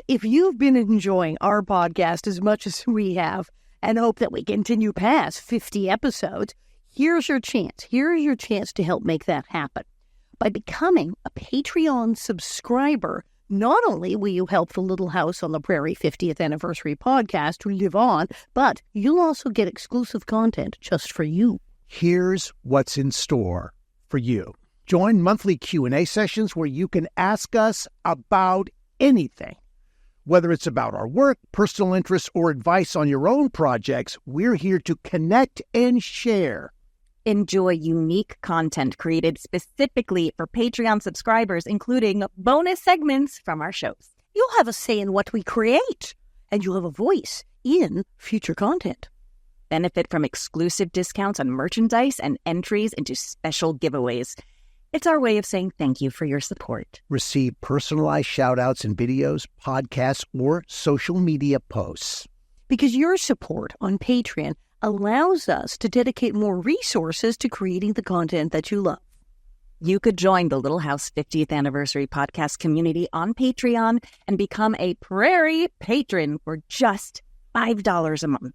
If you've been enjoying our podcast as much as we have and hope that we continue past 50 episodes, here's your chance. Here's your chance to help make that happen. By becoming a Patreon subscriber, not only will you help the Little House on the Prairie 50th Anniversary podcast to live on, but you'll also get exclusive content just for you. Here's what's in store for you. Join monthly Q&A sessions where you can ask us about anything. Whether it's about our work, personal interests, or advice on your own projects, we're here to connect and share. Enjoy unique content created specifically for Patreon subscribers, including bonus segments from our shows. You'll have a say in what we create, and you'll have a voice in future content. Benefit from exclusive discounts on merchandise and entries into special giveaways. It's our way of saying thank you for your support. Receive personalized shout-outs in videos, podcasts, or social media posts. Because your support on Patreon allows us to dedicate more resources to creating the content that you love. You could join the Little House 50th Anniversary podcast community on Patreon and become a Prairie patron for just $5 a month.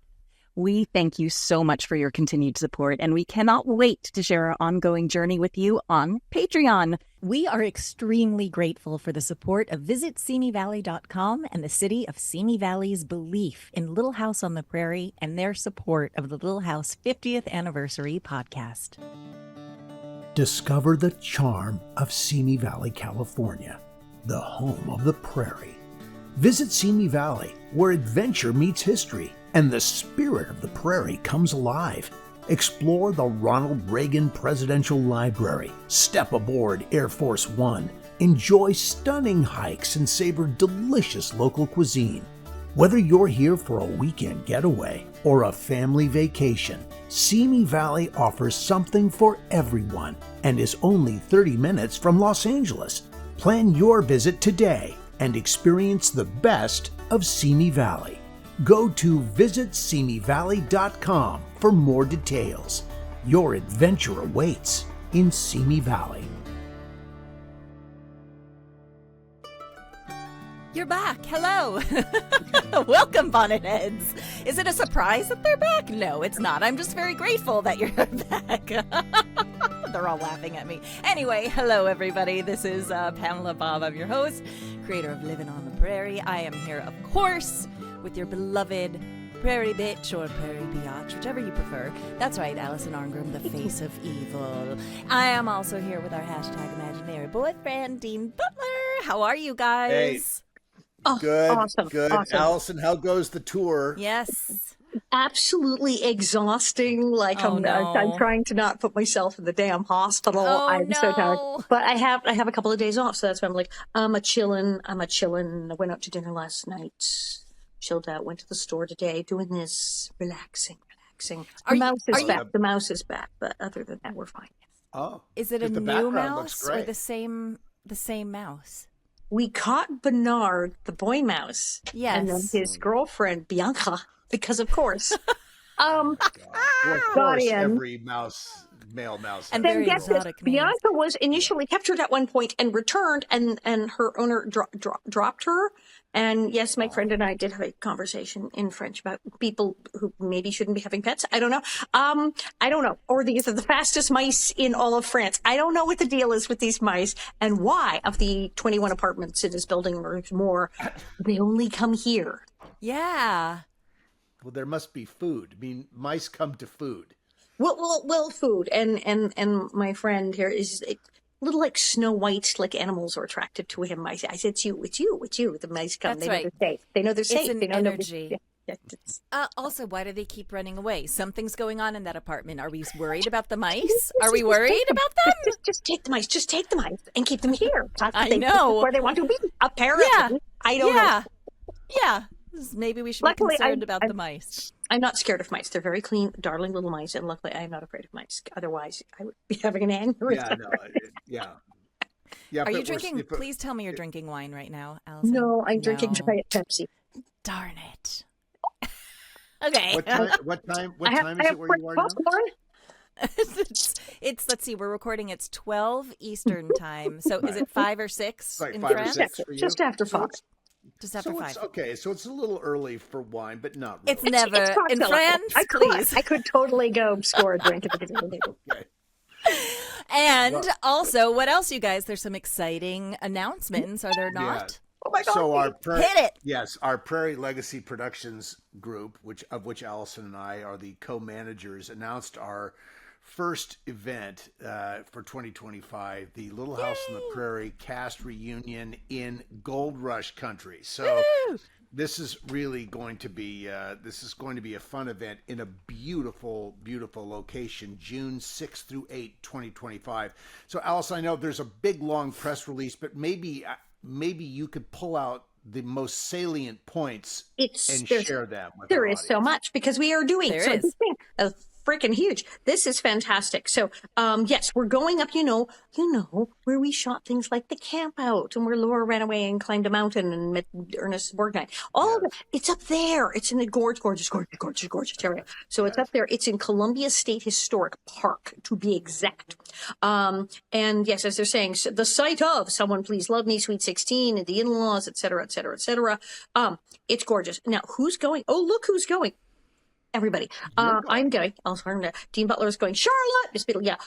We thank you so much for your continued support, and we cannot wait to share our ongoing journey with you on Patreon. We are extremely grateful for the support of visitsimiValley.com and the city of Simi Valley's belief in Little House on the Prairie and their support of the Little House 50th Anniversary podcast. Discover the charm of Simi Valley, California, the home of the prairie. Visit Simi Valley, where adventure meets history and the spirit of the prairie comes alive. Explore the Ronald Reagan Presidential Library, step aboard Air Force One, enjoy stunning hikes and savor delicious local cuisine. Whether you're here for a weekend getaway or a family vacation, Simi Valley offers something for everyone and is only 30 minutes from Los Angeles. Plan your visit today and experience the best of Simi Valley. Go to visitsimiValley.com for more details. Your adventure awaits in Simi Valley. You're back. Hello. Welcome, Bonnet Heads. Is it a surprise that they're back? No, it's not. I'm just very grateful that you're back. They're all laughing at me. Anyway, hello, everybody. This is Pamela Bob. I'm your host, creator of Living on the Prairie. I am here, of course, with your beloved Prairie Bitch or Prairie Biatch, whichever you prefer. That's right, Alison Arngrim, the face of evil. I am also here with our hashtag imaginary boyfriend, Dean Butler. How are you guys? Hey. Oh, Good, awesome, good. awesome. Allison, how goes the tour? Yes. Absolutely exhausting. Like I'm trying to not put myself in the damn hospital. I'm so tired. But I have a couple of days off, so that's why I'm like, I'm a chillin'. I went out to dinner last night, chilled out, went to the store today, doing this relaxing. The mouse is back, but other than that, we're fine. Oh, is it a new mouse or the same mouse? We caught Bernard, the boy mouse, and then his girlfriend Bianca, because of course. Well, of course, every male mouse. And then very exotic names. Bianca was initially captured at one point and returned, and her owner dropped her. And yes, my friend and I did have a conversation in French about people who maybe shouldn't be having pets. I don't know. Or these are the fastest mice in all of France. I don't know what the deal is with these mice and why of the 21 apartments in this building or more, they only come here. Yeah. Well, there must be food. I mean, mice come to food. Well, food. And my friend here is little like Snow White, like animals are attracted to him. I said, it's you. The mice come. That's right. They know they're safe. It's an they know energy. Also, why do they keep running away? Something's going on in that apartment. Are we worried about the mice? Are we worried about them? Just take the mice. Just take the mice and keep them here. I know. Where they want to be. Apparently. Yeah. I don't know. Yeah. Maybe we should be concerned about the mice. I'm not scared of mice. They're very clean, darling little mice, and luckily I'm not afraid of mice. Otherwise, I would be having an aneurysm. Yeah. Are you drinking? Please tell me you're drinking wine right now, Alison. No, I'm drinking Diet Pepsi. Darn it. Okay. What time is it where you are now? It's let's see, we're recording, it's 12 Eastern time. So is it 5 or 6 in five France? or 6 for you? Just after 5. Just after 5. Okay, so it's a little early for wine, but not really. It's never It's in cocktail. France. Please. I could totally go score a drink at the beginning. Okay. And also, what else, you guys? There's some exciting announcements, are there not? Oh my God. So Hit it. Yes, our Prairie Legacy Productions group, of which Alison and I are the co-managers, announced our first event for 2025, the Little House on the Prairie cast reunion in Gold Rush country. So this is really going to be a fun event in a beautiful, beautiful location, June 6th through 8th, 2025. So Alice, I know there's a big long press release, but maybe you could pull out the most salient points share them with There our is so audience. much because we are doing There so is. this thing is freaking huge. This is fantastic. So yes, we're going up, you know, where we shot things like the camp out and where Laura ran away and climbed a mountain and met Ernest Borgnine. All of it, it's up there. It's in the gorgeous area. So it's up there. It's in Columbia State Historic Park, to be exact. And yes, as they're saying, so the site of Someone Please Love Me, Sweet 16, and the in-laws, et cetera, et cetera, et cetera. It's gorgeous. Now, who's going? Oh, look who's going. Everybody. I'm going. Dean Butler is going. Charlotte. Miss Beadle. Yeah.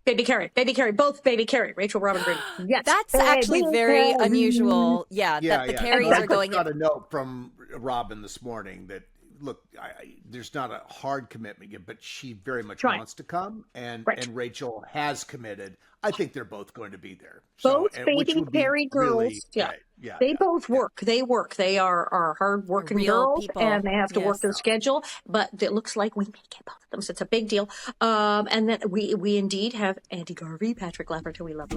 Baby Carrie. Both Baby Carrie. Rachel Robin Green. Yes. That's actually very unusual. That the Carries are going. I got a note from Robin this morning that, look, there's not a hard commitment yet, but she very much wants to come, and Rachel has committed. I think they're both going to be there. Both Baby Carrie girls. They both work. They work. They are hard-working Real girls, people. and they have to work Yes. their schedule. But it looks like we may get both of them, so it's a big deal. And then we indeed have Andy Garvey, Patrick Lafferty, who we love.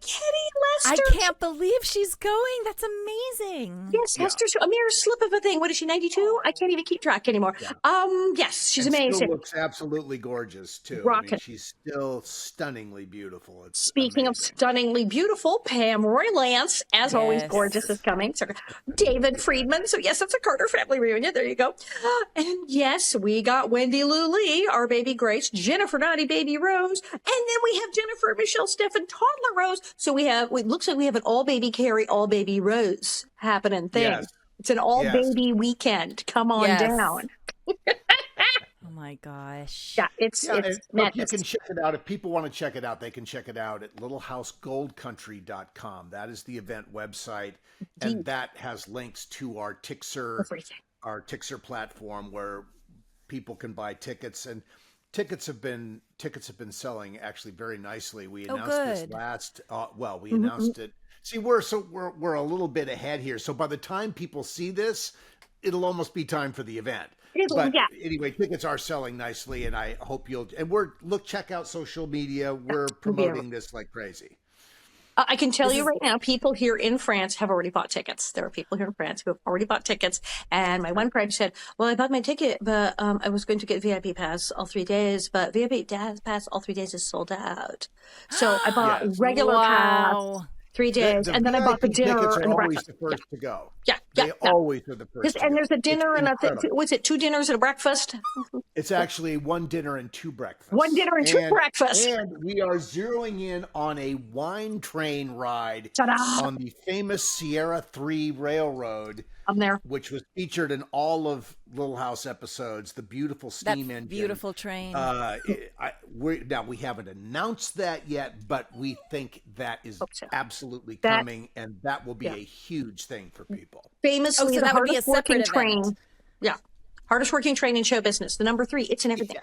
Kitty Lester. I can't believe she's going. That's amazing. Yes, Hester. A mere slip of a thing. What is she? 92? I can't even keep track anymore. Yes, she's amazing. Still looks absolutely gorgeous too. Rockin'. She's still stunningly beautiful. It's Speaking of amazing. stunningly beautiful, Pam Roy Lance, as always, Yes. gorgeous, is coming. So, David Friedman. So yes, it's a Carter family reunion. There you go. And yes, we got Wendy Lou Lee, our baby Grace, Jennifer Naughty baby Rose, and then we have Jennifer Michelle Stephan toddler Rose. So it looks like we have an all baby Carrie, all baby Rose happening thing. Yes. It's an all baby weekend. Come on down. Oh my gosh. Yeah, it's and look, madness. you can check it out. If people want to check it out, they can check it out at littlehousegoldcountry.com. That is the event website, and that has links to our Tixer platform where people can buy tickets, and tickets have been selling actually very nicely. We announced this last. We announced it. See, we're a little bit ahead here. So by the time people see this, it'll almost be time for the event. Anyway, tickets are selling nicely, and I hope check out social media. We're promoting this like crazy. I can tell you right now, people here in France have already bought tickets. There are people here in France who have already bought tickets. And my one friend said, well, I bought my ticket, but I was going to get VIP pass all 3 days, but VIP pass all 3 days is sold out. So I bought regular pass 3 days, and then I bought the dinner tickets and are always breakfast. the first to go. They always are the first. And there's a dinner and was it 2 dinners and a breakfast? It's actually 1 dinner and 2 breakfasts. 1 dinner and 2 breakfasts. And we are zeroing in on a wine train ride on the famous Sierra 3 Railroad. I'm there. Which was featured in all of Little House episodes. The beautiful steam engine. Beautiful train. We haven't announced that yet, but we think that is absolutely coming, and that will be a huge thing for people. Famously, so the that would be a hardest working separate event. train. Yeah. Hardest working train in show business. The number 3. It's in everything.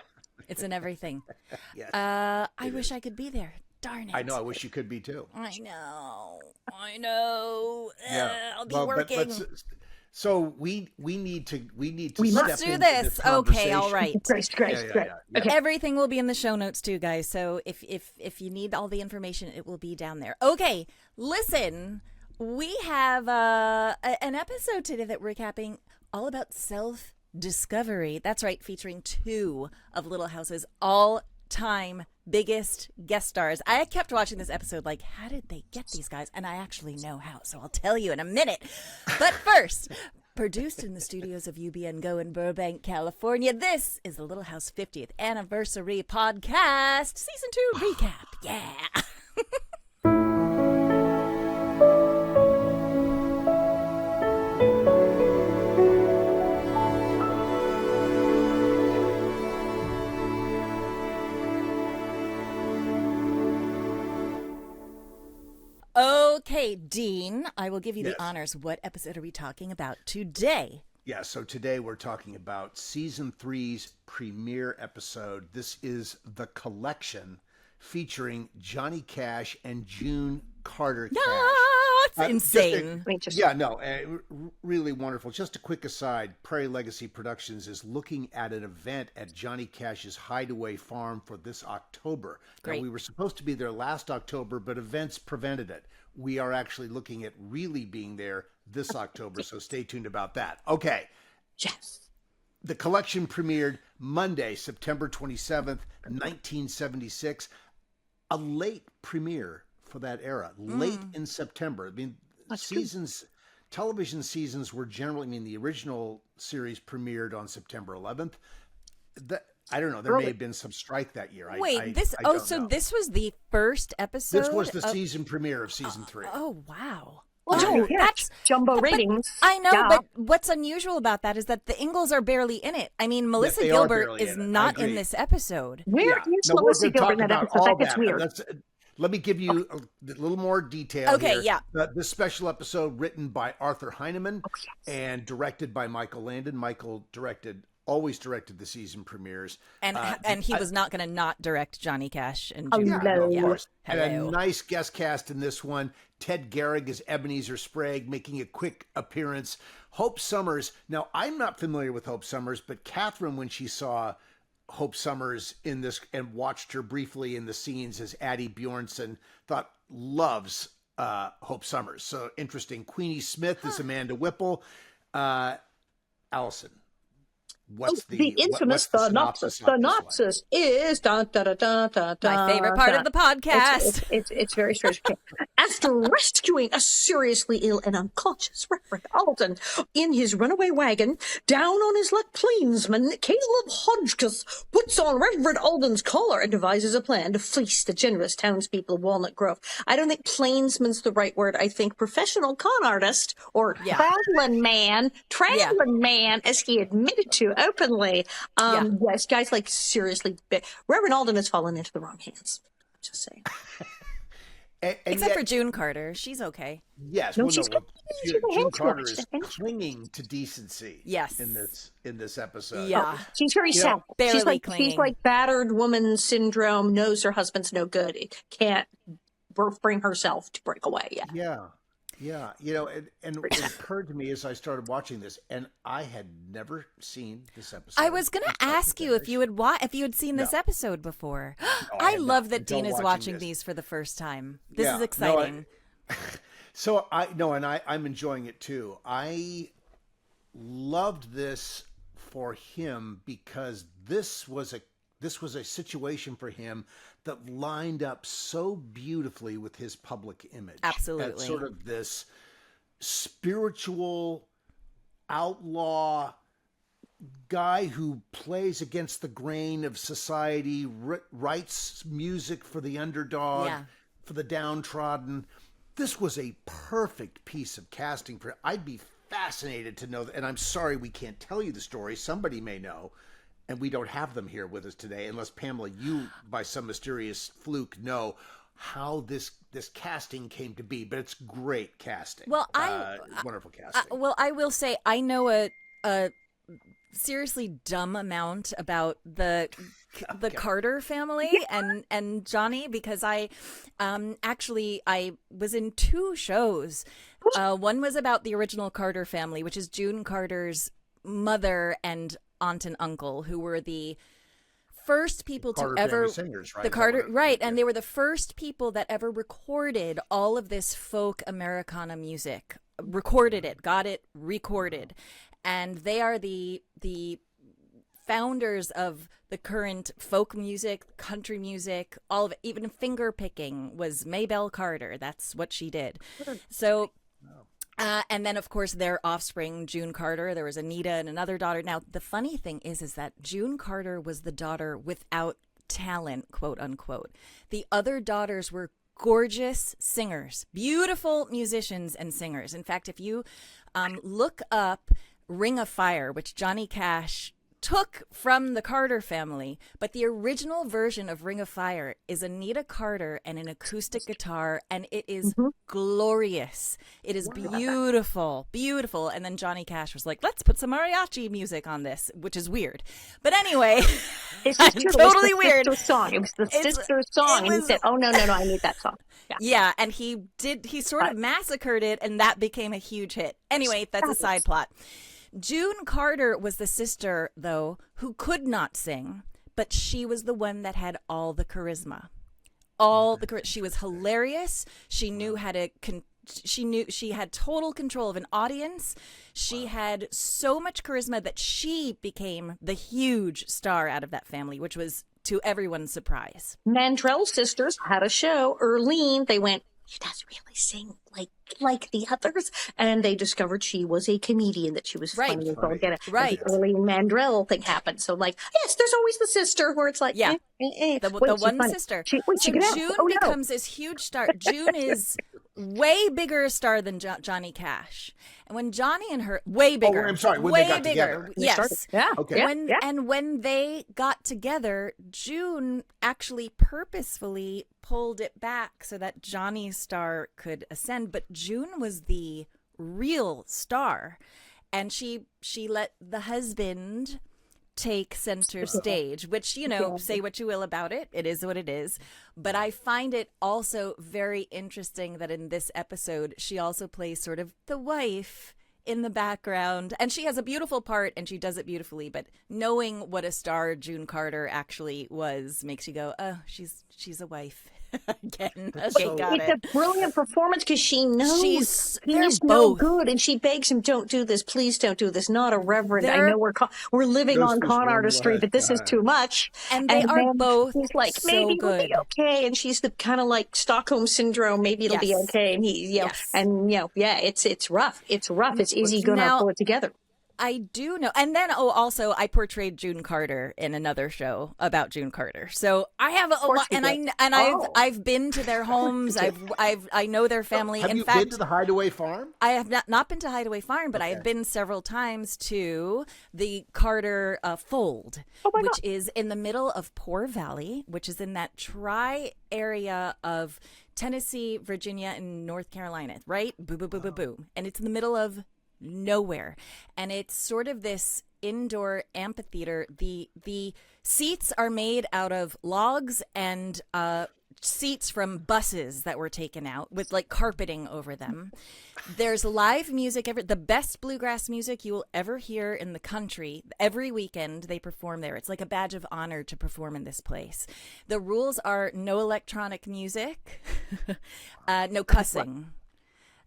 It's in everything. Yes, I wish I could be there. Darn it. I know. I wish you could be too. I know. I'll be working. So we need to let's do this. Okay, all right. Great. Okay. Everything will be in the show notes too, guys. So if you need all the information, it will be down there. Okay, listen, we have an episode today that we're recapping all about self-discovery. That's right, featuring 2 of Little House's all-time biggest guest stars. I kept watching this episode like, how did they get these guys? And I actually know how, so I'll tell you in a minute. But first, produced in the studios of UBN Go in Burbank, California, this is the Little House 50th Anniversary Podcast, Season 2 Recap. Yeah! Okay, Dean, I will give you the honors. What episode are we talking about today? Yeah, so today we're talking about season 3's premiere episode. This is The Collection, featuring Johnny Cash and June Carter Cash. That's insane. Really wonderful. Just a quick aside, Prairie Legacy Productions is looking at an event at Johnny Cash's Hideaway Farm for this October. Great. Now, we were supposed to be there last October, but events prevented it. We are actually looking at really being there this October, so stay tuned about that. Okay. Yes. The Collection premiered Monday, September 27th, 1976. A late premiere for that era, late in September. I mean, television seasons were generally, the original series premiered on September 11th. I don't know. There may have been some strike that year. This was the first episode? This was the season premiere of season 3. Oh, wow. Oh, that's jumbo ratings. I know, but what's unusual about that is that the Ingalls are barely in it. I mean, Melissa Gilbert is not in this episode. Where is Melissa Gilbert in that episode? That gets weird. Let me give you a little more detail. Okay, here. yeah. This special episode written by Arthur Heineman and directed by Michael Landon. Michael always directed the season premieres. And he was not going to not direct Johnny Cash and June. Of course. Hello. And a nice guest cast in this one. Ted Garrig as Ebenezer Sprague, making a quick appearance. Hope Summers. Now, I'm not familiar with Hope Summers, but Catherine, when she saw Hope Summers in this and watched her briefly in the scenes as Addie Bjornson, loves Hope Summers. So interesting. Queenie Smith is Amanda Whipple. Allison, what's the infamous synopsis? The synopsis is my favorite part of the podcast. It's very strange. After rescuing a seriously ill and unconscious Reverend Alden in his runaway wagon, down on his luck plainsman Caleb Hodgkiss puts on Reverend Alden's collar and devises a plan to fleece the generous townspeople of Walnut Grove. I don't think plainsman's the right word. I think professional con artist or traveling man, as he admitted to openly. Yes, guys, seriously, Reverend Alden has fallen into the wrong hands. Just saying. Except for June Carter. She's okay. Yes. No, June Carter is clinging to decency. Yes. In this episode. Yeah. She's very sad. Barely clinging. She's like battered woman syndrome, knows her husband's no good. Can't bring herself to break away. Yeah. Yeah. And it occurred to me as I started watching this, and I had never seen this episode. I was going to ask you if you had seen this episode before. I love that Dean is watching these for the first time. This is exciting. I'm enjoying it too. I loved this for him because this was a situation for him that lined up so beautifully with his public image. Absolutely. As sort of this spiritual outlaw guy who plays against the grain of society, writes music for the underdog, for the downtrodden. This was a perfect piece of casting for. I'd be fascinated to know, and I'm sorry we can't tell you the story. Somebody may know. And we don't have them here with us today, unless Pamela, you by some mysterious fluke know how this casting came to be. But it's great casting. Well, wonderful casting. I will say I know a seriously dumb amount about the Carter family and Johnny, because I was in 2 shows. One was about the original Carter family, which is June Carter's mother and aunt and uncle, who were the first people to ever singers, right? The Carter, right? And they were the first people that ever recorded all of this folk Americana music. Recorded it, got it recorded, and they are the founders of the current folk music, country music, all of it. Even finger picking was Maybelle Carter. That's what she did. So. And then, of course, their offspring, June Carter. There was Anita and another daughter. Now, the funny thing is that June Carter was the daughter without talent, quote unquote. The other daughters were gorgeous singers, beautiful musicians and singers. In fact, if you look up Ring of Fire, which Johnny Cash took from the Carter family, but the original version of Ring of Fire is Anita Carter and an acoustic guitar, and it is glorious. It is beautiful, beautiful. And then Johnny Cash was like, let's put some mariachi music on this, which is weird. But anyway, It's just true. totally It was the weird. sister song. It was the sister song. And he said, oh, no, I need that song. Yeah, and he sort of massacred it, and that became a huge hit. Anyway, that's a side plot. June Carter was the sister, though, who could not sing, but she was the one that had all the charisma. She was hilarious. She knew how to she had total control of an audience. She had so much charisma that she became the huge star out of that family, which was to everyone's surprise. Mandrell sisters had a show. Earlene, they went, she doesn't really sing like the others. And they discovered she was a comedian, that she was funny. Right. The Earlene Mandrell thing happened. So yes, there's always the sister where it's like, the one sister. So June becomes this huge star. June is way bigger a star than Johnny Cash. And when Johnny and her, way bigger. I'm sorry, when they got together. Yes. Yeah. Okay. And when they got together, June actually purposefully pulled it back so that Johnny's star could ascend. But June was the real star. And she let the husband take center stage, which, say what you will about it. It is what it is. But I find it also very interesting that in this episode, she also plays sort of the wife in the background. And she has a beautiful part and she does it beautifully. But knowing what a star June Carter actually was makes you go, oh, she's a wife. Again. Okay, got it. It's a brilliant performance because she knows he's both no good, and she begs him, "Don't do this, please, don't do this." Not a reverend. I know we're living on con artistry, but this is too much. And they are both. He's like, so maybe good. it'll be okay, and she's the kind of like Stockholm syndrome. Maybe it'll be okay, and it's rough. It's rough. It's easy going to pull it together. I do know. And then, also, I portrayed June Carter in another show about June Carter. So I have a lot, and I've been to their homes. I know their family. Have in you fact, been to the Hideaway Farm? I have not been to Hideaway Farm, but I have been several times to the Carter Fold, which is in the middle of Poor Valley, which is in that area of Tennessee, Virginia, and North Carolina, right? Boo, boo, boo, boo, boo. And it's in the middle of nowhere, and it's sort of this indoor amphitheater. The seats are made out of logs and seats from buses that were taken out with like carpeting over them. There's live music, the best bluegrass music you will ever hear in the country. Every weekend they perform there. It's like a badge of honor to perform in this place. The rules are no electronic music, no cussing.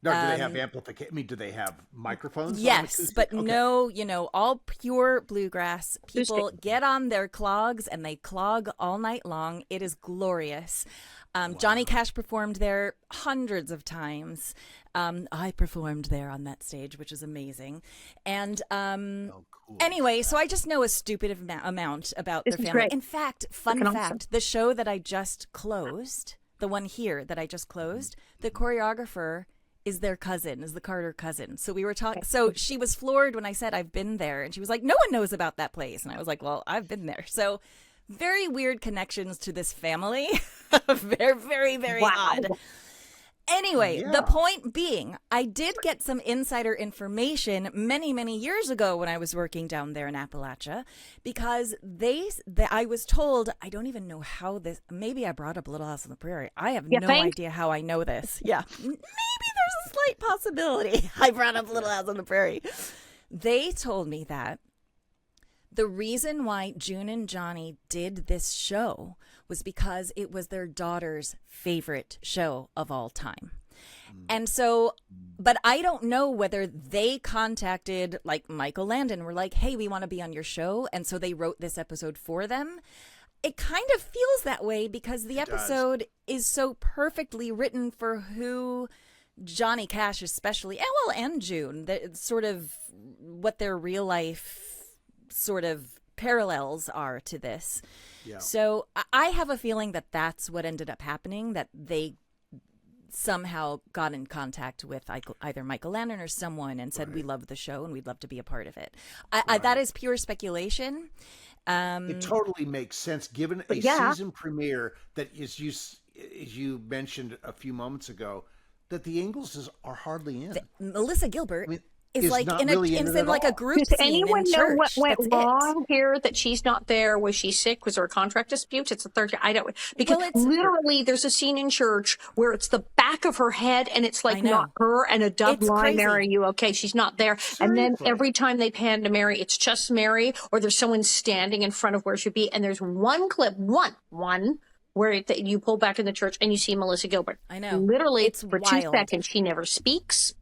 No, do they have amplification? I mean, do they have microphones? Yes, but no, all pure bluegrass. People get on their clogs and they clog all night long. It is glorious. Johnny Cash performed there hundreds of times. I performed there on that stage, which is amazing. And cool. Anyway, so I just know a stupid amount about their family. In fact, fun fact, the show that I just closed, the one here that I just closed, the choreographer is their cousin, is the Carter cousin. So we were talking. So she was floored when I said I've been there, and she was like, "No one knows about that place." And I was like, "Well, I've been there." So very weird connections to this family. Very, very, very odd. Anyway, the point being, I did get some insider information many, many years ago when I was working down there in Appalachia, because I was told, I don't even know how this, maybe I brought up Little House on the Prairie. I have no idea how I know this. Yeah, maybe there's a slight possibility I brought up Little House on the Prairie. They told me that the reason why June and Johnny did this show was because it was their daughter's favorite show of all time. And so, but I don't know whether they contacted like Michael Landon, were like, hey, we want to be on your show. And so they wrote this episode for them. It kind of feels that way because the episode is so perfectly written for who Johnny Cash especially, and June, sort of what their real life sort of parallels are to this. Yeah. So I have a feeling that that's what ended up happening, that they somehow got in contact with either Michael Landon or someone and said, we love the show and we'd love to be a part of it. That is pure speculation. It totally makes sense given a season premiere that is, as you mentioned a few moments ago, that the Ingalls are hardly in. Melissa Gilbert is like not in really like a group Does scene anyone in know church. what went That's wrong here? That she's not there? Was she sick? Was there a contract dispute? It's the third year. I don't, because literally there's a scene in church where it's the back of her head and it's like not her, and a dub line, Mary, you okay? She's not there. Seriously. And then every time they pan to Mary, it's just Mary, or there's someone standing in front of where she'd be. And there's one clip, one where you pull back in the church and you see Melissa Gilbert. I know. Literally, it's for wild. 2 seconds, she never speaks.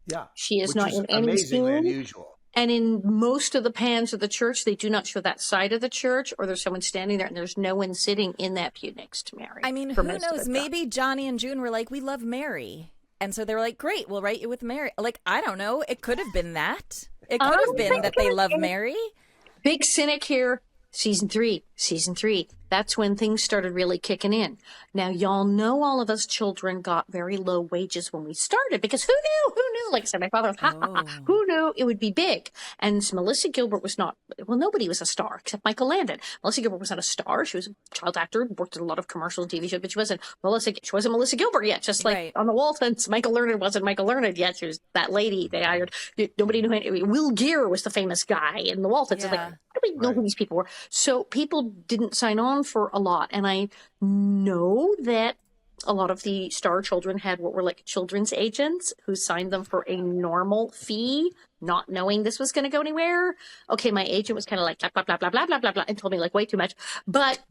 Yeah. She is Which not is in any amazingly scene. unusual. And in most of the pans of the church, they do not show that side of the church, or there's someone standing there and there's no one sitting in that pew next to Mary. I mean, who knows? Maybe Johnny and June were like, we love Mary. And so they were like, great, we'll write you with Mary. Like, I don't know. It could have been that. It could have been that they love Mary. Big cynic here. Season three. That's when things started really kicking in. Now, y'all know all of us children got very low wages when we started, because who knew? Like I said, my father was, who knew it would be big? And Melissa Gilbert was not, nobody was a star except Michael Landon. Melissa Gilbert was not a star. She was a child actor, worked in a lot of commercials and TV shows, but she wasn't Melissa Gilbert yet, just like on the Waltons. Michael Learned wasn't Michael Learned yet. She was that lady they hired. Nobody knew who. Will Geer was the famous guy in the Waltons. Like, nobody knew who these people were. So people didn't sign on for a lot. And I know that a lot of the star children had what were like children's agents who signed them for a normal fee, not knowing this was going to go anywhere. Okay, my agent was kind of like blah, blah, blah, blah, blah, blah, blah, blah, and told me like way too much. But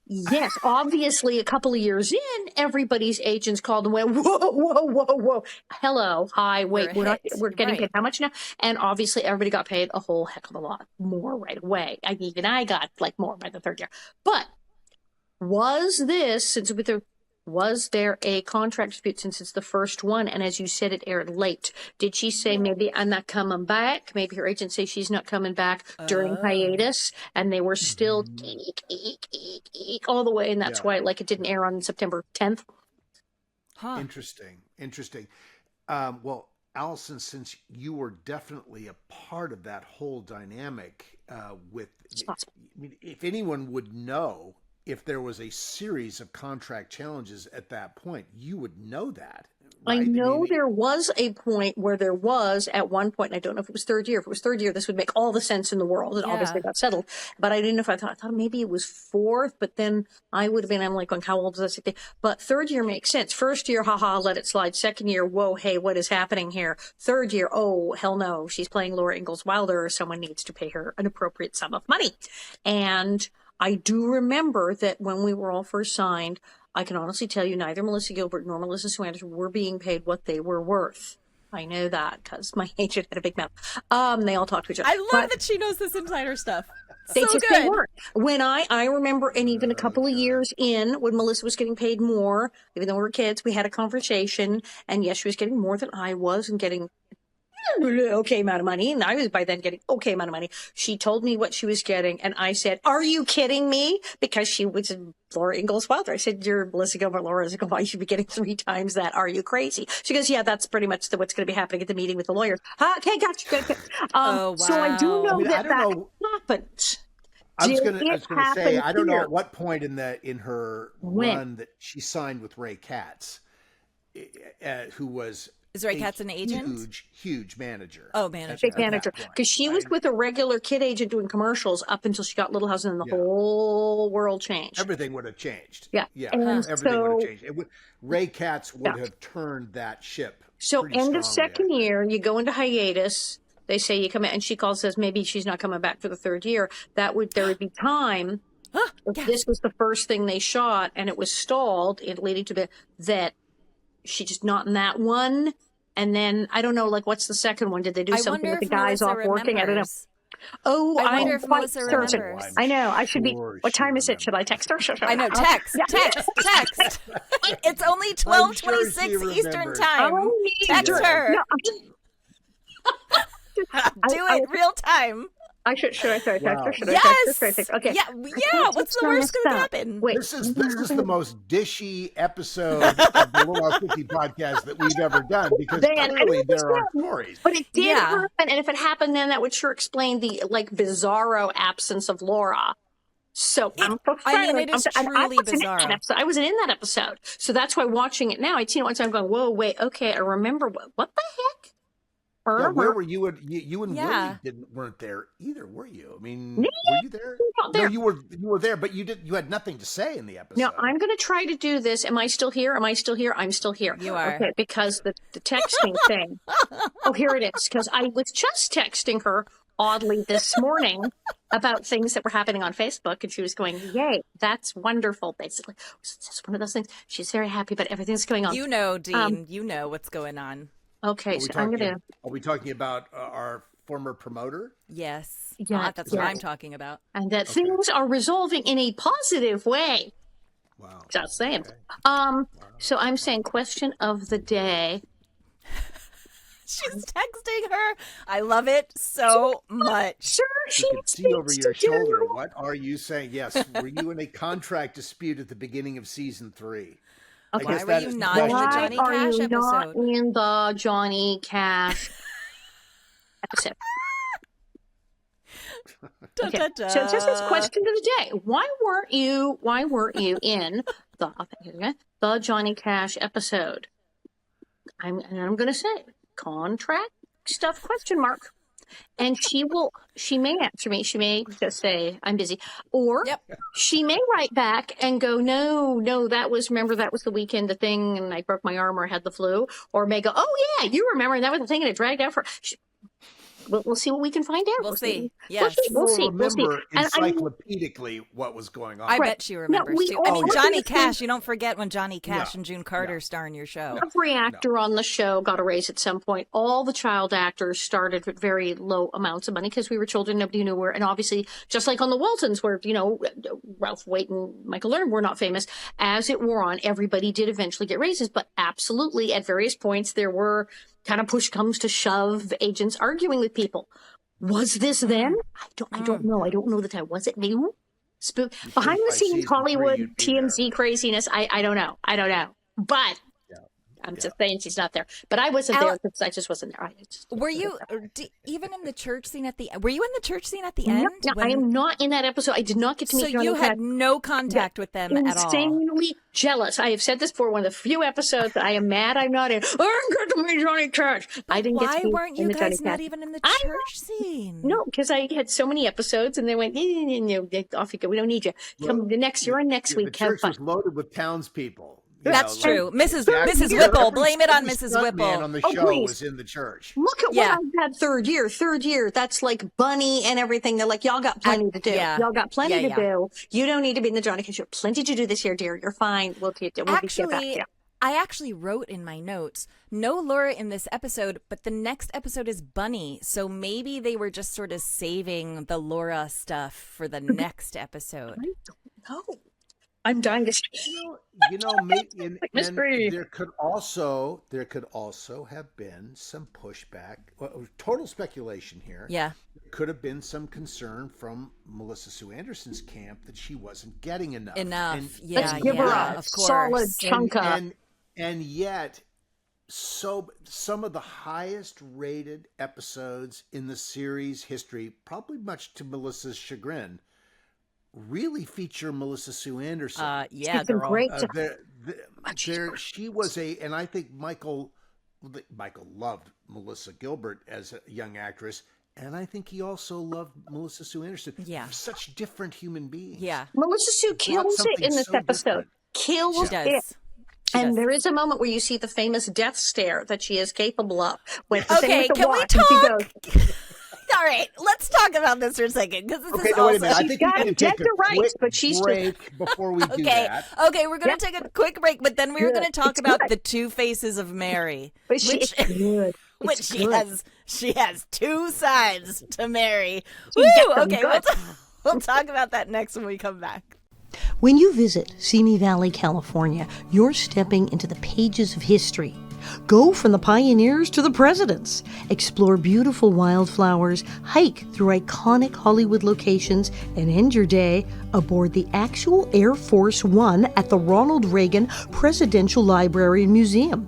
yes, obviously a couple of years in, everybody's agents called and went, whoa. Hello, hi, wait, we're getting paid how much now? And obviously everybody got paid a whole heck of a lot more right away. Even I got like more by the third year. But was there a contract dispute since it's the first one? And as you said, it aired late. Did she say maybe I'm not coming back? Maybe her agent say she's not coming back during hiatus, and they were still all the way, and that's why it didn't air on September 10th. Interesting. Well, Alison, since you were definitely a part of that whole dynamic, if anyone would know if there was a series of contract challenges at that point, you would know that. Right? I know there was a point where there was at one point, and I don't know if it was third year. If it was third year, this would make all the sense in the world. It obviously got settled. But I didn't know if I thought maybe it was fourth, but then I would have been, I'm like, how old was I? But third year makes sense. First year, let it slide. Second year, whoa, hey, what is happening here? Third year, oh, hell no, she's playing Laura Ingalls Wilder, or someone needs to pay her an appropriate sum of money. And I do remember that when we were all first signed, I can honestly tell you neither Melissa Gilbert nor Melissa Sanders were being paid what they were worth. I know that because my agent had a big mouth. They all talked to each other. I love that she knows this insider stuff. They weren't. When I remember, and even a couple of years in, when Melissa was getting paid more, even though we were kids, we had a conversation, and yes, she was getting more than I was and getting okay amount of money, and I was by then getting okay amount of money. She told me what she was getting, and I said, "Are you kidding me?" Because she was Laura Ingalls Wilder. I said, "You're Melissa Gilbert, Laura Ingalls Wilder. You should be getting 3 times that. Are you crazy?" She goes, "Yeah, that's pretty much what's going to be happening at the meeting with the lawyers." Okay, gotcha. Oh, wow. So I do know that happened. I was going to say, I don't know at what point in her run that she signed with Ray Katz, who was. Is Ray Katz an agent? Huge manager. Oh, big manager. Because she was with a regular kid agent doing commercials up until she got Little House, and then the whole world changed. Everything would have changed. Yeah. Everything would have changed. Ray Katz would have turned that ship. So end of second year, you go into hiatus. They say you come in, and she calls, says maybe she's not coming back for the third year. There would be time. If this was the first thing they shot, and it was stalled, it leading to that. She just not in that one. And then I don't know, what's the second one? Did they do something with the guys off working? I don't know. Oh, I wonder if Melissa remembers. I know. I should be. What time is it? Should I text her? I know. Text. It's only 12:26 Eastern time. Text her. Do it real time. Should I text her? Should I Yes. text her? Should I text her? Okay. Yeah. What's the worst that could happen? Wait. This is the most dishy episode of the Little House 50 podcast that we've ever done, because clearly there are stories. But it did happen, and if it happened then, that would sure explain the bizarro absence of Laura. So it is truly bizarre. I wasn't in that episode, so that's why watching it now, I'd seen it once. I'm going, whoa, wait, okay, I remember what the heck. Yeah, where were you? You and Willie weren't there either, were you? I mean, were you there? No, you were there, but you had nothing to say in the episode. No, I'm going to try to do this. Am I still here? I'm still here. You are. Okay, because the texting thing. Oh, here it is. Because I was just texting her oddly this morning about things that were happening on Facebook, and she was going, "Yay, that's wonderful!" Basically, it's just one of those things. She's very happy about everything that's going on. You know, Dean. You know what's going on. Okay, so I'm going to... Are we talking about our former promoter? Yes. Yeah, that's what I'm talking about. And that things are resolving in a positive way. Wow. Just saying. So I'm saying question of the day. She's texting her. I love it so much. Sure, you can see over your shoulder. What are you saying? Yes. Were you in a contract dispute at the beginning of season 3? Okay. Why were you not in the Johnny Cash episode? Not in the Johnny Cash episode? Okay. So just this question of the day: Why weren't you in the Johnny Cash episode? I'm going to say contract stuff ? And she may answer me. She may just say, I'm busy. Or she may write back and go, no, that was the weekend, the thing, and I broke my arm or I had the flu. Or may go, oh yeah, you remember, that was the thing, and it dragged out for... We'll see what we can find out. We'll see. Yes. We'll see. Remember encyclopedically what was going on. I bet she remembers too. I mean, Johnny Cash, you don't forget when Johnny Cash and June Carter star in your show. Every actor on the show got a raise at some point. All the child actors started with very low amounts of money because we were children. Nobody knew where. And obviously, just like on the Waltons, where, Ralph Waite and Michael Learn were not famous, as it wore on, everybody did eventually get raises. But absolutely, at various points, there were kind of push comes to shove agents arguing with people. Was this then? I don't know. I don't know the time. Was it new? Behind the scenes Hollywood TMZ craziness. I don't know. But I'm just saying she's not there. But I wasn't there because I just wasn't there. Were you even in the church scene at the end? Were you in the church scene at the end? No, I am not in that episode. I did not get to meet Johnny. So you had no contact with them at all. Insanely jealous. I have said this before, one of the few episodes that I am mad I'm not in. I didn't get to meet Johnny Cash. I didn't get to meet. Why weren't you guys not even in the church scene? No, because I had so many episodes, and they went, off you go. We don't need you. Come you're on next week. The church was loaded with townspeople. That's true. Mrs. Whipple. Blame it on Mrs. Whipple. Man on the show was in the church. Look at what I had third year. That's like Bunny and everything. They're like, y'all got plenty to do. Y'all got plenty to do. You don't need to be in the Johnny Cash. You have plenty to do this year, dear. You're fine. We'll be back. I actually wrote in my notes, no Laura in this episode, but the next episode is Bunny. So maybe they were just sort of saving the Laura stuff for the next episode. I don't know. I'm dying to maybe, and there could also have been some pushback. Well, total speculation here. Yeah, there could have been some concern from Melissa Sue Anderson's camp that she wasn't getting enough. Let's give her a solid chunk up. And yet, so some of the highest rated episodes in the series history, probably much to Melissa's chagrin, really feature Melissa Sue Anderson. She's been great. She was and I think Michael loved Melissa Gilbert as a young actress, and I think he also loved Melissa Sue Anderson. Yeah, such different human beings. Yeah, Melissa Sue kills it in this episode. Kills it. And there is a moment where you see the famous death stare that she is capable of. Okay, can we talk? All right, let's talk about this for a second because this is wait a minute. I think we can take a quick break before we do that. Okay, we're going to take a quick break, but then we're going to talk about the two faces of Mary, which she has two sides to Mary. Woo! Okay, we'll talk about that next when we come back. When you visit Simi Valley, California, you're stepping into the pages of history. Go from the pioneers to the presidents. Explore beautiful wildflowers, hike through iconic Hollywood locations, and end your day aboard the actual Air Force One at the Ronald Reagan Presidential Library and Museum.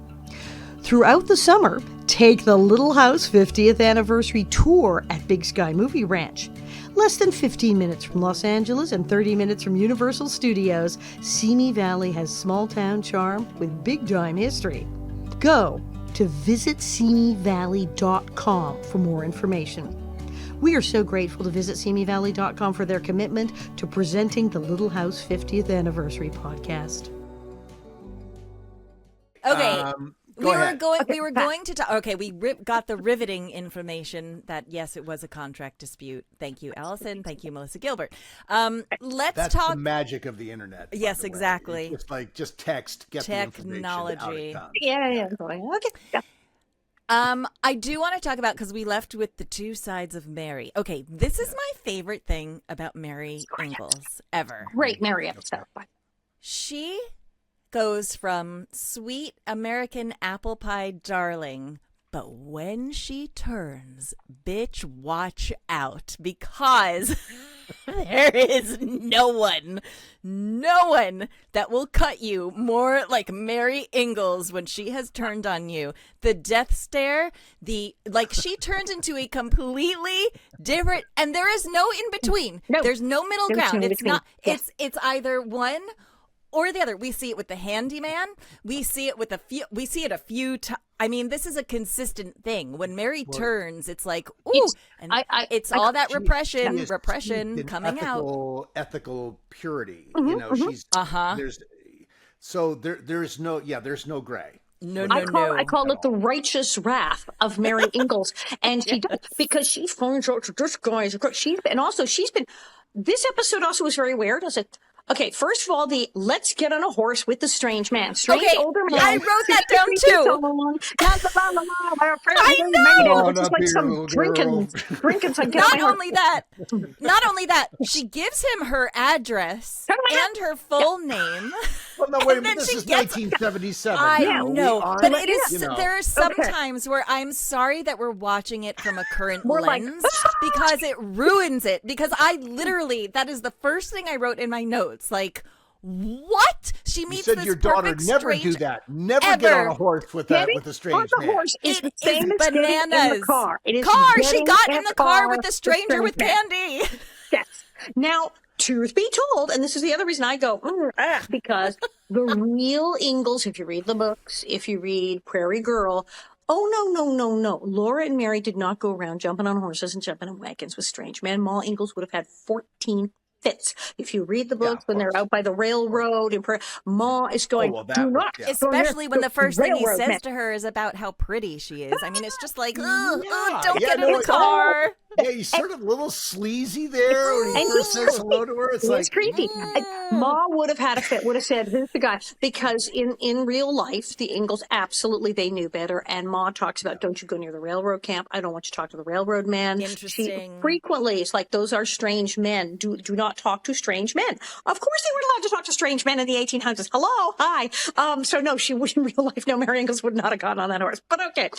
Throughout the summer, take the Little House 50th Anniversary Tour at Big Sky Movie Ranch. Less than 15 minutes from Los Angeles and 30 minutes from Universal Studios, Simi Valley has small-town charm with big-time history. Go to visitsimivalley.com for more information. We are so grateful to visitsimivalley.com for their commitment to presenting the Little House 50th Anniversary podcast. Okay. Go ahead. We were going to talk. Okay, we got the riveting information that yes, it was a contract dispute. Thank you, Alison. Thank you, Melissa Gilbert. That's talk. The magic of the internet. Yes, exactly. It's like just text, get technology. The information out of Yeah. Okay. Yeah. I do want to talk about, because we left with the two sides of Mary. Okay, this is my favorite thing about Mary Ingalls ever. Great Mary episode. She goes from sweet American apple pie darling, but when she turns, bitch, watch out, because there is no one that will cut you more like Mary Ingalls when she has turned on you. The death stare, she turns into a completely different, and there is no in between. No. There's no middle There's ground. no in It's between. not. Yeah. It's either one or the other. We see it with the handyman. We see it with a few times. I mean, this is a consistent thing. When Mary turns, it's like, ooh, it's all that repression coming out. Ethical purity. Mm-hmm, She's there's no gray. No. I call it the righteous wrath of Mary Ingalls, and she does, because she finds out that this guy is a crook. She's been. This episode also was very weird. Okay, first of all, let's get on a horse with the strange man. Strange older man. I wrote that down too. I know. It's just like some drinking. Not only that, she gives him her address and her full name. Well, no, wait a And minute. then This she is gets- 1977. I know, but it is. You know. There are some times where I'm sorry that we're watching it from a current We're like, lens because it ruins it. Because that is the first thing I wrote in my notes. Like, what? She You meets said this your daughter perfect never strange do that. Never ever. get on a horse with a strange on the man. horse is It the is same as getting in bananas. the car. It is She getting got in in the car with the with stranger with man. candy. Yes. Now, truth be told, and this is the other reason I go, because the real Ingalls, if you read the books, if you read Prairie Girl, no. Laura and Mary did not go around jumping on horses and jumping in wagons with strange men. Ma Ingalls would have had 14 fits. If you read the books, when they're out by the railroad, and Ma is going, do not. Especially when the first thing he railroad says man. to her is about how pretty she is. I mean, it's just like, don't Yeah, get in no, the car. Yeah, he's sort of a little sleazy there when he first says hello to her. It's creepy. Ma would have had a fit, would have said, who's the guy? Because in real life, the Ingalls, absolutely, they knew better. And Ma talks about, don't you go near the railroad camp. I don't want you to talk to the railroad man. Interesting. Frequently, it's like, those are strange men. Do not talk to strange men. Of course they weren't allowed to talk to strange men in the 1800s. Hello, hi. So no, she would in real life, no, Mary Ingalls would not have gone on that horse. But okay.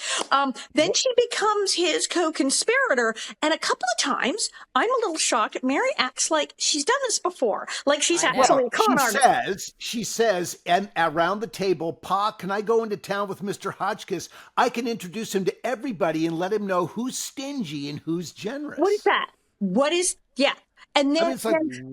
Then she becomes his co-conspirator. And a couple of times, I'm a little shocked. Mary acts like she's done this before. Like she's actually a con artist. She says, and around the table, Pa, can I go into town with Mr. Hotchkiss? I can introduce him to everybody and let him know who's stingy and who's generous. What is that? And then,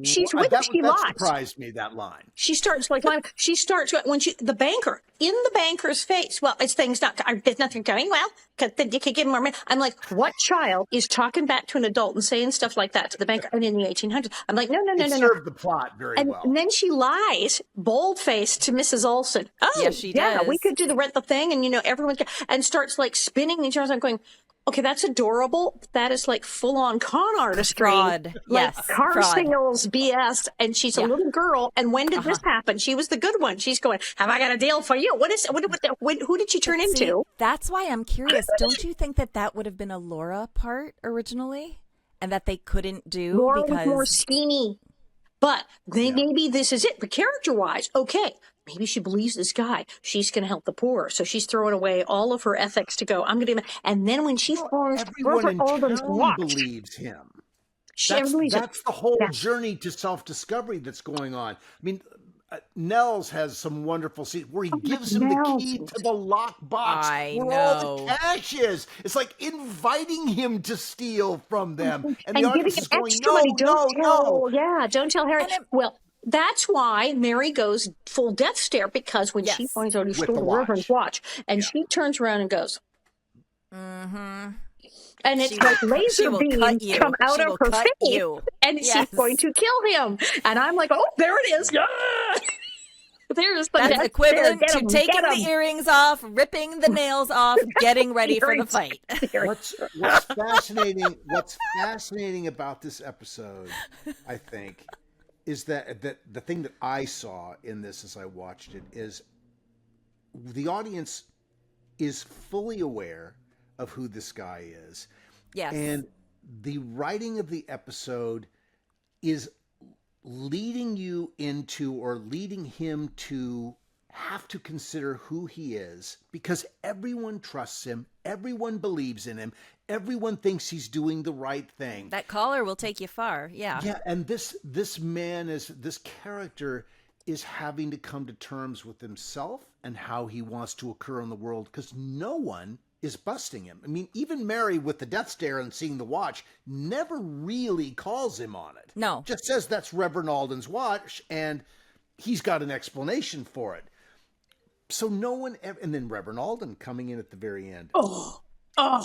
she's with her. She that lies. surprised me, that line. She starts when the banker, in the banker's face. Well, there's nothing going well because then you could give him more money. I'm like, what child is talking back to an adult and saying stuff like that to the banker? And in the 1800s, I'm like, no. It served the plot very well. And then she lies, bold-faced, to Mrs. Olson. Oh, yes, she does. We could do the thing, and everyone and starts like spinning these yarns. I'm going, okay, that's adorable. That is like full-on con artistry. Fraud. Like Yes. car fraud. sales BS. And she's a little girl. And when did this happen? She was the good one. She's going, have I got a deal for you? Who did she turn into? That's why I'm curious. Don't you think that would have been a Laura part originally? And that they couldn't do Laura because was more schemy. But maybe this is it. But character-wise, okay. maybe she believes this guy. She's going to help the poor. So she's throwing away all of her ethics to go, I'm going to do. And then when she finds everyone in Alden's town watch, believes him. everybody's That's the whole journey to self-discovery that's going on. I mean, Nels has some wonderful scenes where he gives him the key to the lockbox where all the cash is. It's like inviting him to steal from them. And the audience is going, no. Yeah, don't tell Harry. Well, that's why Mary goes full death stare, because when she finds out he stole the Reverend's watch, and she turns around and goes, mm-hmm. And it's like laser beams come out of her face, and she's going to kill him. And I'm like, oh, there it is. Yeah! There's the That's equivalent to taking the earrings off, ripping the nails off, getting ready for the fight. What's fascinating about this episode, I think, is that the thing that I saw in this as I watched it is the audience is fully aware of who this guy is. Yes. And the writing of the episode is leading you into, or leading him to have to consider who he is, because everyone trusts him, everyone believes in him, everyone thinks he's doing the right thing. That collar will take you far. Yeah. Yeah, and this character is having to come to terms with himself and how he wants to occur in the world, because no one is busting him. I mean, even Mary with the death stare and seeing the watch never really calls him on it. No. Just says that's Reverend Alden's watch, and he's got an explanation for it. So no one ever, and then Reverend Alden coming in at the very end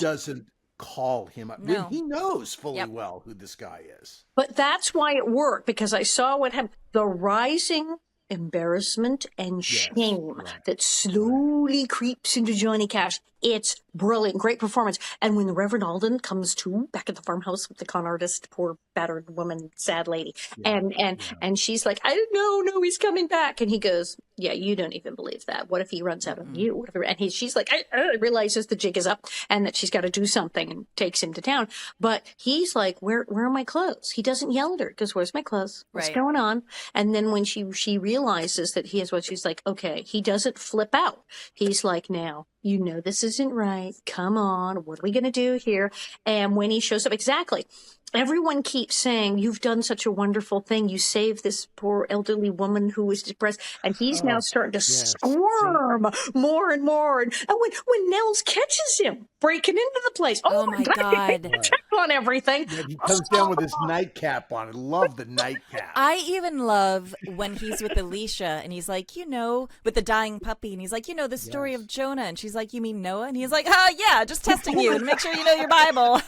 doesn't call him up. No. When he knows fully well who this guy is. But that's why it worked, because I saw what happened. The rising embarrassment and shame that slowly creeps into Johnny Cash. It's brilliant, great performance. And when the Reverend Alden comes to back at the farmhouse with the con artist, poor battered woman, sad lady, and she's like, I don't know, he's coming back, and he goes, yeah, you don't even believe that. What if he runs out on you? And she's like, I realizes the jig is up and that she's got to do something, and takes him to town. But he's like, where are my clothes? He doesn't yell at her, because where's my clothes? What's going on? And then when she realizes that he is what, she's like, okay, he doesn't flip out. He's like, now, you know this isn't right. Come on. What are we going to do here? And when he shows up, exactly. Everyone keeps saying, you've done such a wonderful thing. You saved this poor elderly woman who was depressed. And he's now starting to squirm more and more. And when Nels catches him breaking into the place, oh my God. Check on everything. Yeah, he comes down with his nightcap on. I love the nightcap. I even love when he's with Alicia and he's like, with the dying puppy. And he's like, the story of Jonah. And she's like, you mean Noah? And he's like, yeah, just testing you and make sure you know your Bible.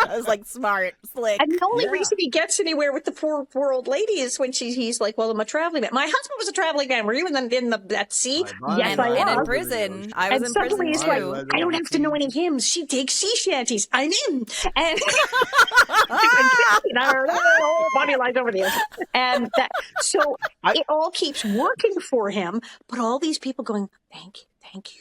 I was like, smart, slick. And the only reason he gets anywhere with the poor old lady is when he's like, well, I'm a traveling man. My husband was a traveling man. Were you at sea? Yes, I was. And in prison. I was in prison he's too. Like, I don't have to know any hymns. She takes sea shanties. I'm in. And body lies over the edge. And it all keeps working for him. But all these people going, thank you.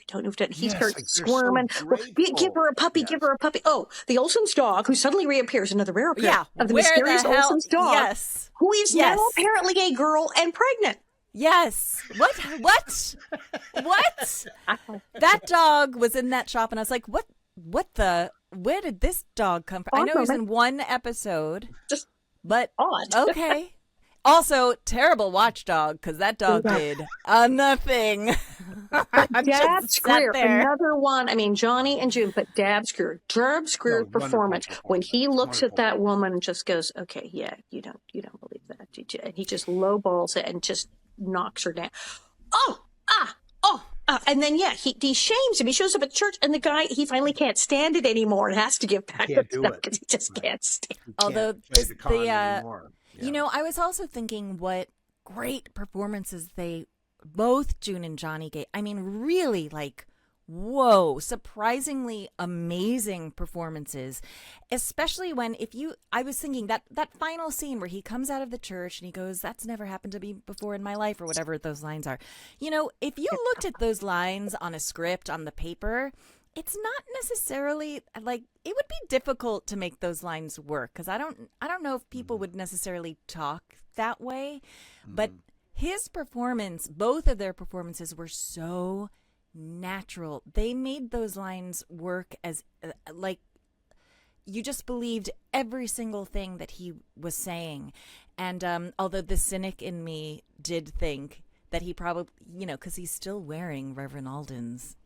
Don't know if he starts squirming. So give her a puppy. Give her a puppy. Oh, the Olsen's dog, who suddenly reappears, another rare appearance of the mysterious Olsen's dog, who is now apparently a girl and pregnant. Yes. What? That dog was in that shop, and I was like, where did this dog come from? I know he was in one episode. But odd. Okay. Also, terrible watchdog, because that dog did nothing. Dab Screer, another one. I mean, Johnny and June, but Dab Screer, performance. When he looks at that woman and just goes, okay, yeah, you don't believe that. And he just lowballs it and just knocks her down. And then, he shames him. He shows up at church, and the guy, he finally can't stand it anymore and has to give back the stuff because he just can't stand it. Although, I was also thinking what great performances both June and Johnny gave. I mean, really, surprisingly amazing performances, especially when I was thinking that final scene where he comes out of the church and he goes, that's never happened to me before in my life, or whatever those lines are. If you looked at those lines on a script, on the paper, it's not necessarily it would be difficult to make those lines work, because I don't know if people would necessarily talk that way, but his performance, both of their performances were so natural. They made those lines work as like you just believed every single thing that he was saying. And although the cynic in me did think that he probably, because he's still wearing Reverend Alden's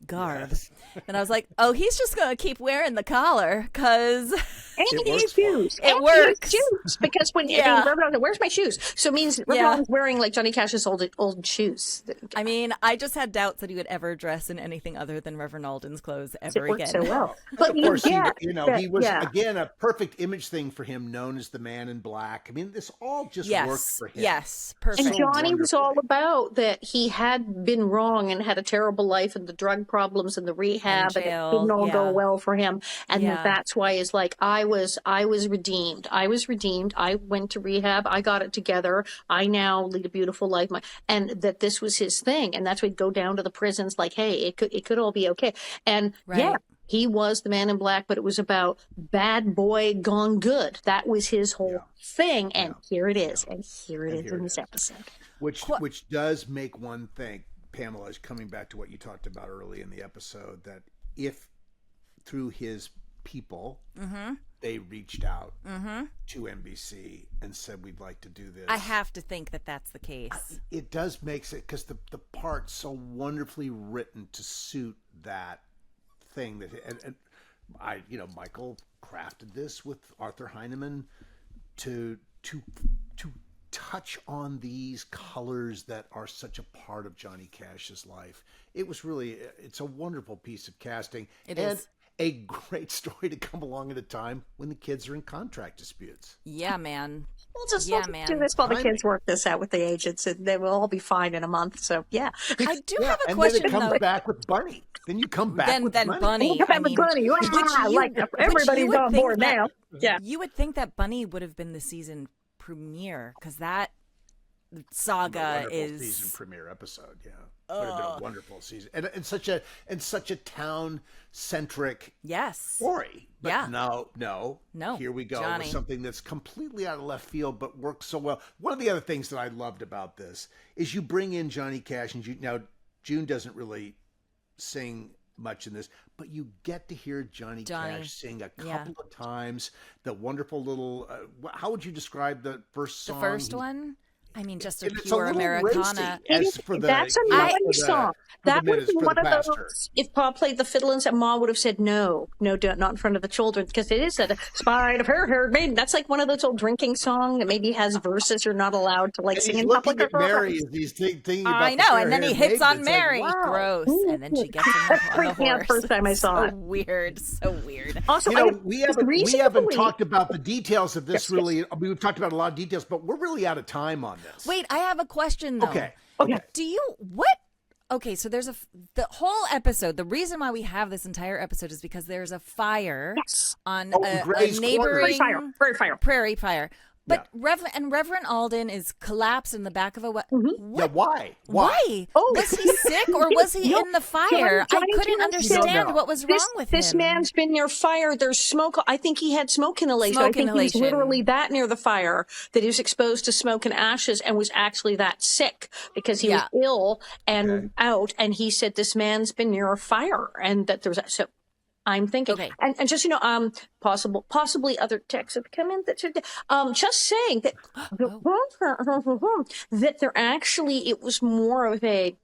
garb. Yes. And I was like, oh, he's just going to keep wearing the collar because it works. Shoes. It works. Shoes. Because when Reverend Alden, where's my shoes? So it means Reverend Alden's wearing like Johnny Cash's old shoes. I mean, I just had doubts that he would ever dress in anything other than Reverend Alden's clothes ever again. So well. But of course, he was, again, a perfect image thing for him, known as the Man in Black. I mean, this all just worked for him. Yes, perfect. And Johnny was all about that he had been wrong and had a terrible life and the drug problems and the rehab and it didn't all go well for him. And that's why it's like, I was redeemed. I was redeemed. I went to rehab. I got it together. I now lead a beautiful life. And that this was his thing. And that's why he'd go down to the prisons like, hey, it could all be okay. And he was the Man in Black, but it was about bad boy gone good. That was his whole thing. And here it is. And here it is in this episode. Which does make one think, Pamela, is coming back to what you talked about early in the episode, that if through his people, they reached out to NBC and said, we'd like to do this. I have to think that that's the case. It does make it, because the part's so wonderfully written to suit that thing that, and Michael crafted this with Arthur Heineman to touch on these colors that are such a part of Johnny Cash's life. It's a wonderful piece of casting. It is. A great story to come along at a time when the kids are in contract disputes. Yeah, man. We'll just do this while the kids work this out with the agents, and they will all be fine in a month. So, I do have a question, and then it comes back with Bunny. Then you come back with Bunny. You come back with Bunny. Everybody's on board now. Yeah. You would think that Bunny would have been the season premiere, because that saga is season premiere episode. Would have been a wonderful season, and such a town centric story. But no. Here we go with something that's completely out of left field, but works so well. One of the other things that I loved about this is you bring in Johnny Cash, and now June doesn't really sing much in this, but you get to hear Johnny Cash sing a couple of times. The wonderful little how would you describe the first song? The first one? I mean, just a pure Americana. That's a nice song. That would be one of those. If Pa played the fiddle and Ma would have said no, not in front of the children, because it is a spite of her maiden. That's like one of those old drinking songs that maybe has verses you're not allowed to sing in public. At Mary as he's thinking about I know, and then he hits on Mary. Like, wow. Gross, and then she gets on the horse. First time I saw it. So weird. Also, we haven't talked about the details of this really. I mean, we've talked about a lot of details, but we're really out of time on this. Wait, I have a question though. Okay. Okay, so there's the whole episode. The reason why we have this entire episode is because there's a fire on a neighboring prairie fire. But Reverend Alden is collapsed in the back of a Yeah, why? Oh, was he sick or was he in the fire? I couldn't understand what was wrong with him. This man's been near fire. There's smoke. I think he had smoke inhalation. I think he's literally that near the fire that he was exposed to smoke and ashes and was actually that sick because he was ill and out. And he said this man's been near a fire and that there's so. I'm thinking, and just possibly other texts have come in that should, just saying that that they're actually it was more of a,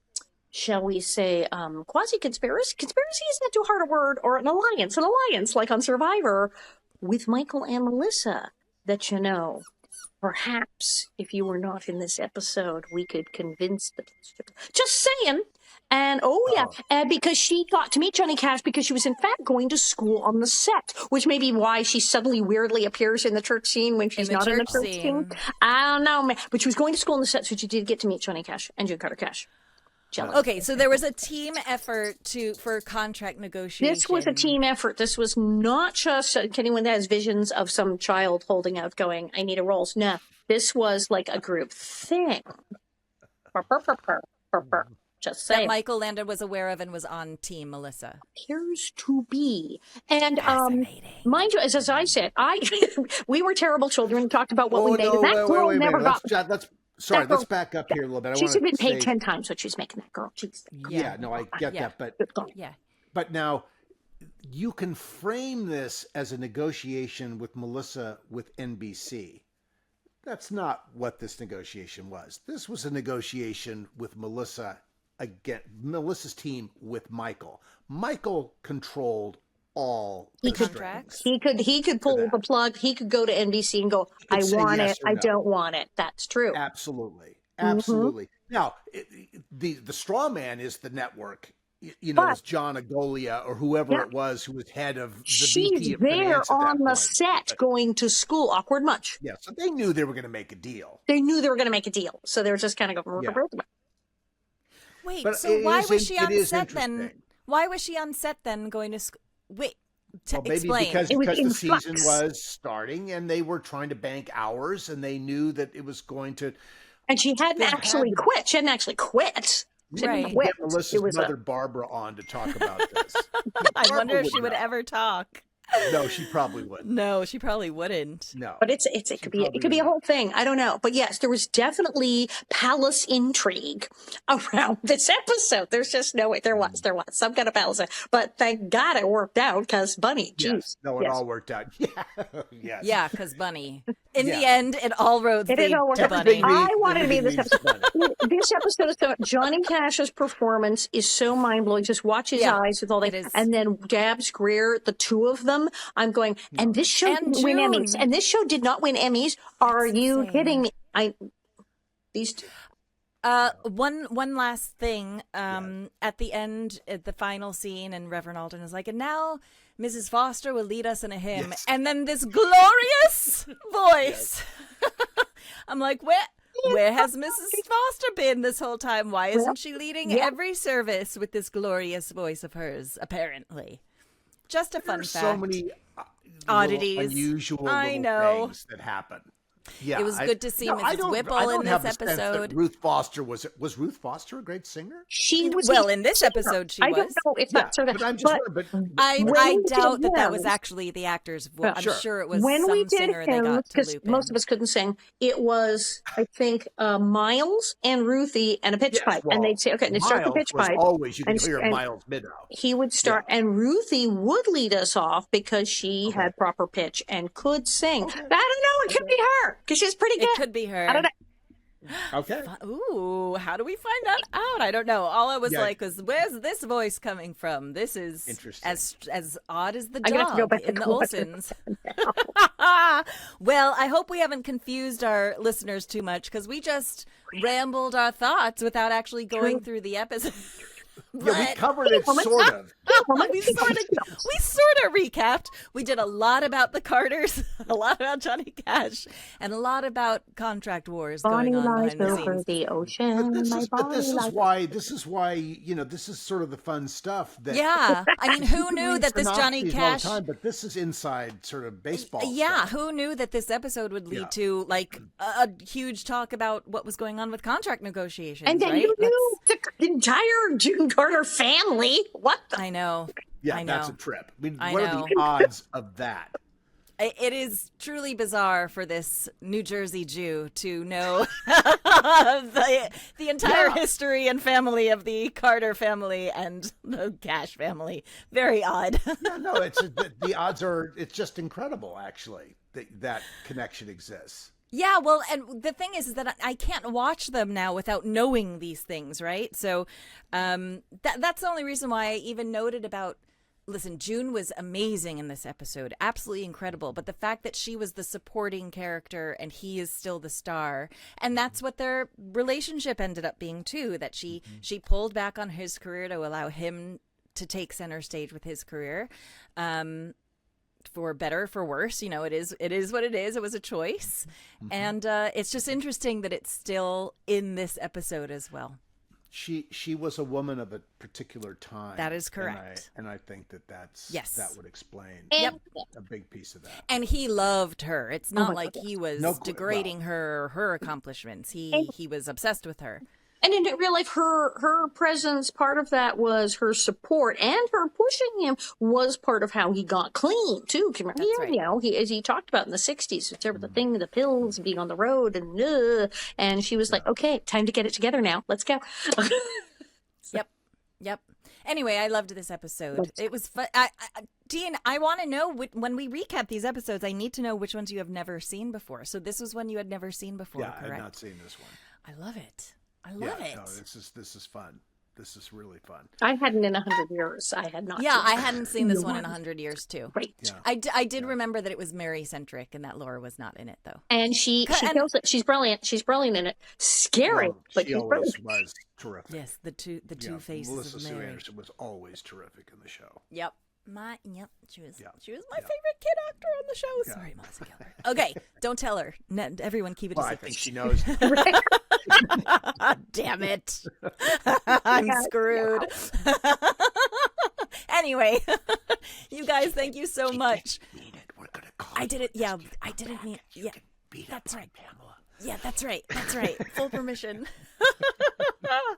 shall we say, quasi conspiracy. Conspiracy isn't too hard a word, or an alliance like on Survivor with Michael and Melissa. That perhaps if you were not in this episode, we could convince them. Just saying. And because she got to meet Johnny Cash because she was in fact going to school on the set, which may be why she suddenly weirdly appears in the church scene when she's not in the church scene. I don't know, but she was going to school on the set, so she did get to meet Johnny Cash and June Carter Cash. Jealous. Okay, so there was a team effort for contract negotiation. This was a team effort. This was not just anyone that has visions of some child holding out going, I need a role. No, this was like a group thing. Just saying. That Michael Landon was aware of and was on Team Melissa. Appears to be. And mind you, as I said, we were terrible children and talked about what we made. That girl never got... Sorry, That girl- let's back up here a little bit. I She want should have to been paid say, 10 times what she's making, that girl. Jeez. yeah, no, I get Yeah. that, Good God. Yeah. but now you can frame this as a negotiation with Melissa with NBC. That's not what this negotiation was. This was a negotiation with Melissa's team with Michael. Michael controlled all the Contracts. strings. He could pull the plug. He could go to NBC and go, could I say want yes it. or I no. don't want it. That's true. Absolutely. Mm-hmm. Absolutely. Now, the straw man is the network. But- it's John Agolia or whoever it was who was head of the She's VP of there finance at that on the point. set going to school. Awkward much. Yeah, so they knew they were going to make a deal. They knew they were going to make a deal. So they were just kind of going, Yeah. Wait, But so why was she on it is set then? interesting. Why was she on set then going to school? Wait, Well, maybe explain. It was because in the season flux. was starting and they were trying to bank hours and they knew that it was going to And she hadn't They actually had to- quit. She hadn't actually quit. She Right. didn't quit. get Melissa's It was mother Barbara on to talk about this. I wonder Barbara if she would know. ever talk. No, she probably wouldn't. No, she probably wouldn't. No. But it could be a whole thing. I don't know. But yes, there was definitely palace intrigue around this episode. There's just no way. There was some kind of palace. But thank God it worked out because Bunny, Yes. geez. No, it Yes. all worked out. Yeah. Yes. Yeah, because Bunny. In Yeah. the end, it all roads It lead all worked to out. Bunny. I wanted to be in this Everything episode. leads to This episode is so Johnny Cash's performance is so mind blowing. Just watch his Yeah, eyes with all it that, is. and then Dabs Greer, the two of them. I'm going, and this show And didn't win June. Emmys, and this show did not win Emmys. Are you insane. kidding me? These two. One last thing. At the end, at the final scene, and Reverend Alden is like, and now Mrs. Foster will lead us in a hymn, Yes. and then this glorious voice. I'm like, where has Mrs. Foster been this whole time? Why isn't she leading every service with this glorious voice of hers? Apparently, just a fun There's fact. so many Oddities. little unusual I little know. things that happen. Yeah, It was good to see I Mrs. don't- Whipple I don't in have this the sense that episode. Ruth Foster was Ruth Foster a great singer? She was Well, in this episode, she I don't was. know if that's sort of. but I'm just wondering, I When we doubt did that was hymns- actually the actor's voice. I'm Sure. sure it was when some we did singer they hymns, got to because loop in. most of us couldn't sing, it was I think Miles and Ruthie and a pitch Yes, pipe, well, and they'd say, "Okay, they start the Miles pitch was pipe." always you can and- hear and- Miles Middow. He would start, and Ruthie would lead us off because she had proper pitch and could sing. But I don't know; it could be her because she's pretty good. It could be her. I don't know. Okay. Ooh, how do we find that out? I don't know. All I was Yeah. like was, where's this voice coming from? This is Interesting. as odd as the I'm gonna have to go dog back to in the Cleopatra Olsons. Well, I hope we haven't confused our listeners too much because we just rambled our thoughts without actually going through the episode. Yeah, we But- covered it sort of. we sort of recapped. We did a lot about the Carters, a lot about Johnny Cash, and a lot about contract wars Bonnie going on lies behind the over scenes. the ocean. But My this Bonnie is lies- why this is sort of the fun stuff that Yeah, I mean, who knew that this Johnny synopses all Cash? the time, but this is inside sort of baseball. Yeah, stuff. who knew that this episode would lead Yeah. to like a huge talk about what was going on with contract negotiations? And then right? you knew the entire June Carter family. What the? I know. Yeah, I know. that's a trip. I mean, I what know. are the odds of that? It is truly bizarre for this New Jersey Jew to know the entire history and family of the Carter family and the Cash family. Very odd. Yeah, no, the odds are. It's just incredible, actually, that connection exists. Yeah, well, and the thing is that I can't watch them now without knowing these things, right? So that's the only reason why I even noted about. Listen, June was amazing in this episode, absolutely incredible. But the fact that she was the supporting character and he is still the star, and that's what their relationship ended up being too. That she pulled back on his career to allow him to take center stage with his career. For better, for worse, you know, it is what it is. It was a choice, and it's just interesting that it's still in this episode as well. She was a woman of a particular time. That is correct. And I think that would explain Yep. a big piece of that. And he loved her. It's not my like goodness. he was No, degrading her or her accomplishments. He was obsessed with her. And in real life, her presence, part of that was her support, and her pushing him was part of how he got clean too. That's right. You know, as he talked about in the '60s, whatever the thing, the pills, being on the road, and she was like, "Okay, time to get it together now. Let's go." Yep. Anyway, I loved this episode. It was fun. Dean, I want to know, when we recap these episodes, I need to know which ones you have never seen before. So this was one you had never seen before, correct? I had not seen this one. I love it. I love it. No, this is fun. This is really fun. I hadn't in 100 years. I had not. Yeah, I hadn't seen this one in 100 years too. Great. Yeah. I did remember that it was Mary centric and that Laura was not in it though. And she kills it. She's brilliant. She's brilliant in it. Scary, but she she's always brilliant. was terrific. Yes, the two faces Melissa of Sue Mary. Anderson was always terrific in the show. Yep. She was my favorite kid actor on the show. Yeah. Sorry, Melissa Gilbert. Okay, don't tell her. Everyone keep it a Well, I secret. think she knows. Damn it. I'm screwed. Anyway, you guys, thank you so much. We're gonna call I did it. Yeah, I didn't mean. Yeah, that's right. Pamela. Yeah, that's right. That's right. Full permission.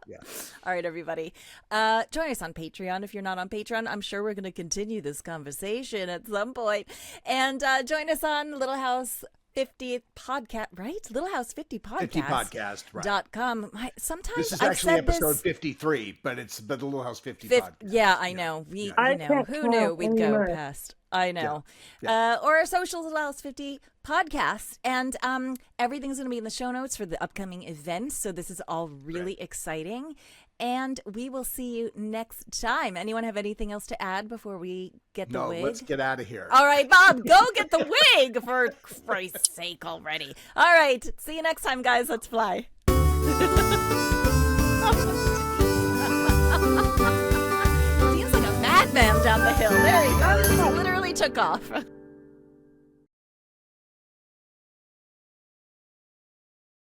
Yeah. All right, everybody. Join us on Patreon. If you're not on Patreon, I'm sure we're going to continue this conversation at some point. And join us on Little House 50th podcast, right? Little House 50 podcast. 50 podcast, right. .com. Sometimes This is I've actually said episode this, 53, but it's the Little House 50 podcast. Yeah, I know. You know, who knew we'd go past? I know. Yeah. Or our socials, Little House 50 podcast. And everything's going to be in the show notes for the upcoming events. So this is all really exciting. And we will see you next time. Anyone have anything else to add before we get the wig? No, let's get out of here. All right, Bob, go get the wig, for Christ's sake already. All right, see you next time, guys. Let's fly. Seems like a madman down the hill. There he goes. He literally took off.